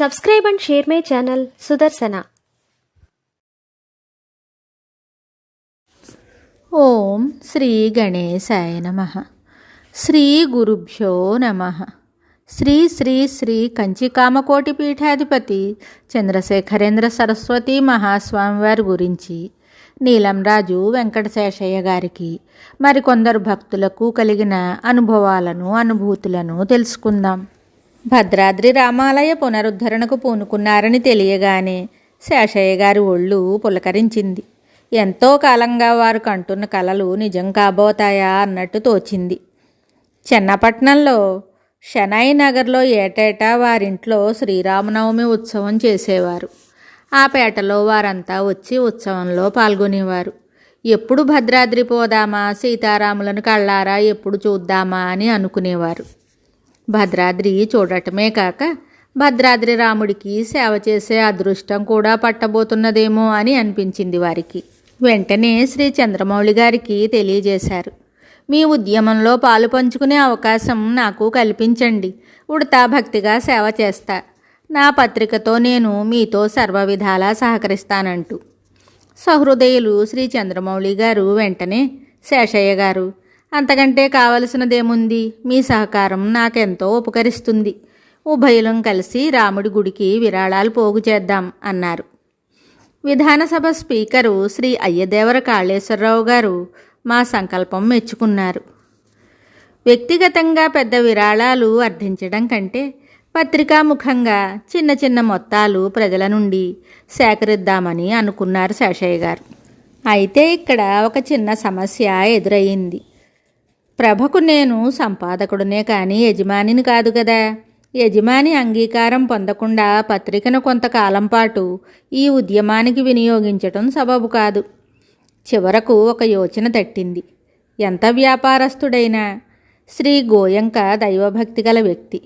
Subscribe and share my channel Sudarsana. ఓం శ్రీ గణేశాయ నమః. శ్రీ గురుభ్యో నమః. శ్రీ శ్రీ శ్రీ కంచికామకోటి పీఠాధిపతి చంద్రశేఖరేంద్ర సరస్వతి మహాస్వామి వారి గురించి నీలంరాజు వెంకటశేషయ్య గారికి మరికొందరు భక్తులకు కలిగిన అనుభవాలను అనుభూతులను తెలుసుకుందాం. భద్రాద్రి రామాలయ పునరుద్ధరణకు పూనుకున్నారని తెలియగానే శేషయ్య గారి ఒళ్ళు పులకరించింది. ఎంతో కాలంగా వారు కంటున్న కలలు నిజం కాబోతాయా అన్నట్టు తోచింది. చెన్నపట్నంలో షనాయి నగర్లో ఏటేటా వారింట్లో శ్రీరామనవమి ఉత్సవం చేసేవారు. ఆ పేటలో వారంతా వచ్చి ఉత్సవంలో పాల్గొనేవారు. ఎప్పుడు భద్రాద్రి పోదామా, సీతారాములను కళ్ళారా ఎప్పుడు చూద్దామా అని అనుకునేవారు. భద్రాద్రి చూడటమే కాక భద్రాద్రి రాముడికి సేవ చేసే అదృష్టం కూడా పట్టబోతున్నదేమో అని అనిపించింది వారికి. వెంటనే శ్రీ చంద్రమౌళి గారికి తెలియజేశారు. మీ ఉద్యమంలో పాలు పంచుకునే అవకాశం నాకు కల్పించండి, ఉడతా భక్తిగా సేవ చేస్తా, నా పత్రికతో నేను మీతో సర్వవిధాలా సహకరిస్తానంటూ. సహృదయులు శ్రీ చంద్రమౌళి గారు వెంటనే, శేషయ్య గారు, అంతకంటే కావలసినదేముంది, మీ సహకారం నాకెంతో ఉపకరిస్తుంది, ఉభయులం కలిసి రాముడి గుడికి విరాళాలు పోగు చేద్దాం అన్నారు. విధానసభ స్పీకరు శ్రీ అయ్యదేవర కాళేశ్వరరావు గారు మా సంకల్పం మెచ్చుకున్నారు. వ్యక్తిగతంగా పెద్ద విరాళాలు అర్థించడం కంటే పత్రికాముఖంగా చిన్న చిన్న మొత్తాలు ప్రజల నుండి సేకరిద్దామని అనుకున్నారు శేషయ్య గారు. అయితే ఇక్కడ ఒక చిన్న సమస్య ఎదురయ్యింది. ప్రభకు నేను సంపాదకుడునే కానీ యజమానిని కాదు కదా. యజమాని అంగీకారం పొందకుండా పత్రికను కొంతకాలం పాటు ఈ ఉద్యమానికి వినియోగించటం సబబు కాదు. చివరకు ఒక యోచన తట్టింది. ఎంత వ్యాపారస్తుడైనా శ్రీ గోయంక దైవభక్తి గల వ్యక్తి.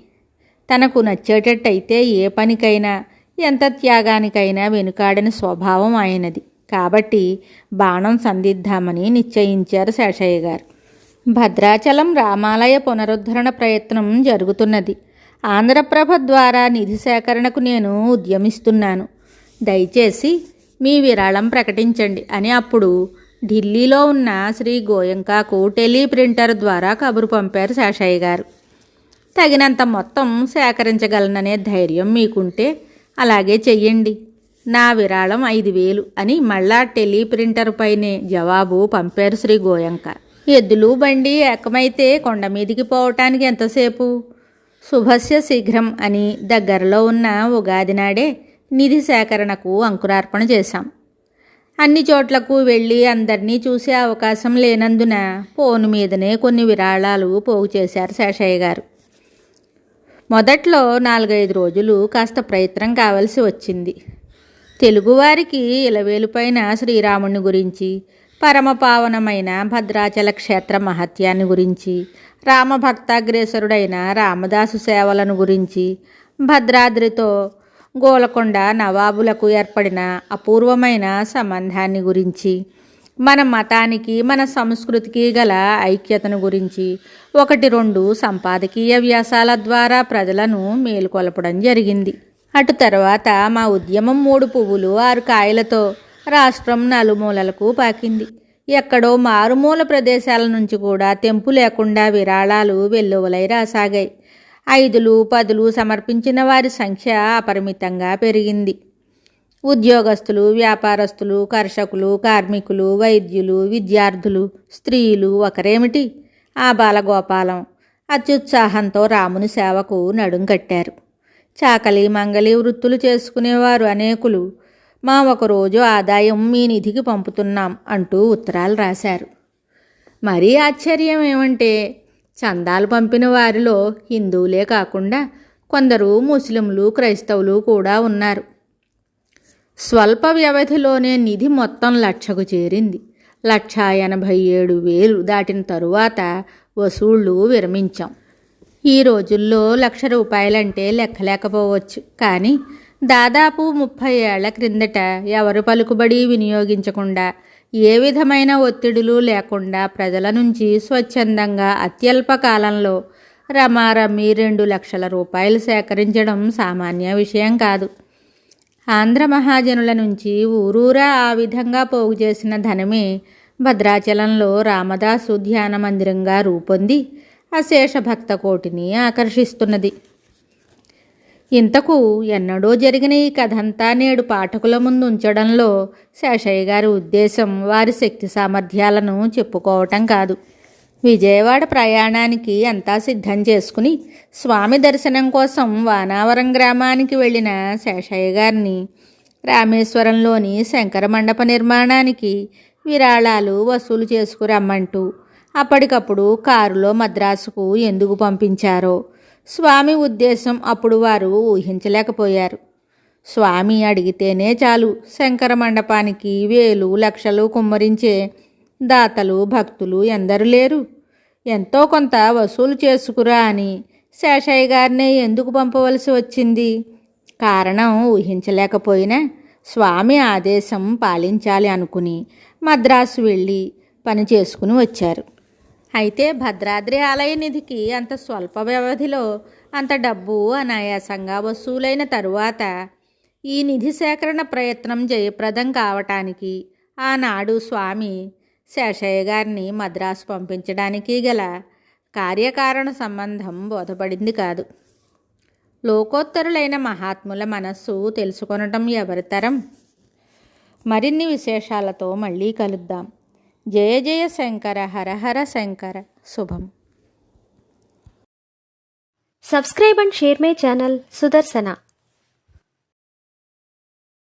తనకు నచ్చేటట్టయితే ఏ పనికైనా ఎంత త్యాగానికైనా వెనుకాడని స్వభావం ఆయనది. కాబట్టి బాణం సంధిద్దామని నిశ్చయించారు శేషయ్య గారు. భద్రాచలం రామాలయ పునరుద్ధరణ ప్రయత్నం జరుగుతున్నది. ఆంధ్రప్రభ ద్వారా నిధి సేకరణకు నేను ఉద్యమిస్తున్నాను. దయచేసి మీ విరాళం ప్రకటించండి అని అప్పుడు ఢిల్లీలో ఉన్న శ్రీ గోయంకాకు టెలిప్రింటర్ ద్వారా కబురు పంపారు శేషయ్య గారు. తగినంత మొత్తం సేకరించగలననే ధైర్యం మీకుంటే అలాగే చెయ్యండి, నా విరాళం 5,000 అని మళ్ళా టెలిప్రింటర్ పైనే జవాబు పంపారు శ్రీ గోయంక. ఎద్దులు బండి ఏకమైతే కొండ మీదికి పోవటానికి ఎంతసేపు? శుభస్య శీఘ్రం అని దగ్గరలో ఉన్న ఉగాది నాడే నిధి సేకరణకు అంకురార్పణ చేశాం. అన్ని చోట్లకు వెళ్ళి అందరినీ చూసే అవకాశం లేనందున ఫోను మీదనే కొన్ని విరాళాలు పోగు చేశారు శేషయ్య గారు. మొదట్లో 4-5 రోజులు కాస్త ప్రయత్నం కావలసి వచ్చింది. తెలుగువారికి ఇలవేలుపైన శ్రీరాముని గురించి, పరమపావనమైన భద్రాచల క్షేత్ర మహత్యాన్ని గురించి, రామభక్తాగ్రేసరుడైన రామదాసు సేవలను గురించి, భద్రాద్రితో గోలకొండ నవాబులకు ఏర్పడిన అపూర్వమైన సంబంధాన్ని గురించి, మన మతానికి మన సంస్కృతికి గల ఐక్యతను గురించి 1-2 సంపాదకీయ వ్యాసాల ద్వారా ప్రజలను మేలుకొలపడం జరిగింది. అటు తర్వాత మా ఉద్యమం 3 పువ్వులు 6 కాయలతో రాష్ట్రం నలుమూలలకు పాకింది. ఎక్కడో మారుమూల ప్రదేశాల నుంచి కూడా తెంపు లేకుండా విరాళాలు వెల్లువలై రాసాగాయి. 5లు 10లు సమర్పించిన వారి సంఖ్య అపరిమితంగా పెరిగింది. ఉద్యోగస్తులు, వ్యాపారస్తులు, కర్షకులు, కార్మికులు, వైద్యులు, విద్యార్థులు, స్త్రీలు ఒకరేమిటి, ఆ బాలగోపాలం అత్యుత్సాహంతో రాముని సేవకు నడుం కట్టారు. చాకలి మంగలి వృత్తులు చేసుకునేవారు అనేకులు మా ఒకరోజు ఆదాయం మీ నిధికి పంపుతున్నాం అంటూ ఉత్తరాలు రాశారు. మరీ ఆశ్చర్యం ఏమంటే చందాలు పంపిన వారిలో హిందువులే కాకుండా కొందరు ముస్లింలు, క్రైస్తవులు కూడా ఉన్నారు. స్వల్ప వ్యవధిలోనే నిధి మొత్తం 1,00,000కు చేరింది. 1,87,000 దాటిన తరువాత వసూళ్లు విరమించాం. ఈ రోజుల్లో 1,00,000 రూపాయలంటే లెక్కలేకపోవచ్చు. కానీ దాదాపు 30 ఏళ్ల క్రిందట ఎవరు పలుకుబడి వినియోగించకుండా, ఏ విధమైన ఒత్తిడులు లేకుండా ప్రజల నుంచి స్వచ్ఛందంగా అత్యల్ప కాలంలో రమారమ్మి 2,00,000 రూపాయలు సేకరించడం సామాన్య విషయం కాదు. ఆంధ్ర మహాజనుల నుంచి ఊరూరా ఆ విధంగా పోగు చేసిన ధనమే భద్రాచలంలో రామదాసు ధ్యాన మందిరంగా రూపొంది అశేష భక్త కోటిని ఆకర్షిస్తున్నది. ఇంతకు ఎన్నడో జరిగిన ఈ కథంతా నేడు పాఠకుల ముందు ఉంచడంలో శేషయ్య గారి ఉద్దేశం వారి శక్తి సామర్థ్యాలను చెప్పుకోవటం కాదు. విజయవాడ ప్రయాణానికి అంతా సిద్ధం చేసుకుని స్వామి దర్శనం కోసం వానావరం గ్రామానికి వెళ్ళిన శేషయ్య గారిని రామేశ్వరంలోని శంకర మండప నిర్మాణానికి విరాళాలు వసూలు చేసుకురమ్మంటూ అప్పటికప్పుడు కారులో మద్రాసుకు ఎందుకు పంపించారో స్వామి ఉద్దేశం అప్పుడు వారు ఊహించలేకపోయారు. స్వామి అడిగితేనే చాలు శంకర మండపానికి వేలు లక్షలు కుమ్మరించే దాతలు భక్తులు ఎందరు లేరు. ఎంతో కొంత వసూలు చేసుకురా అని శేషయ్య గారినే ఎందుకు పంపవలసి వచ్చింది? కారణం ఊహించలేకపోయినా స్వామి ఆదేశం పాలించాలి అనుకుని మద్రాసు వెళ్ళి పని చేసుకుని వచ్చారు. అయితే భద్రాద్రి ఆలయ నిధికి అంత స్వల్ప వ్యవధిలో అంత డబ్బు అనాయాసంగా వసూలైన తరువాత ఈ నిధి సేకరణ ప్రయత్నం జయప్రదం కావటానికి ఆనాడు స్వామి శేషయ్య గారిని మద్రాసు పంపించడానికి గల కార్యకారణ సంబంధం బోధపడింది కాదు. లోకోత్తరులైన మహాత్ముల మనస్సు తెలుసుకొనటం ఎవరితరం? మరిన్ని విశేషాలతో మళ్ళీ కలుద్దాం. జయ జయ శంకర హర హర శంకర. శుభం. Subscribe and share my channel Sudarsana.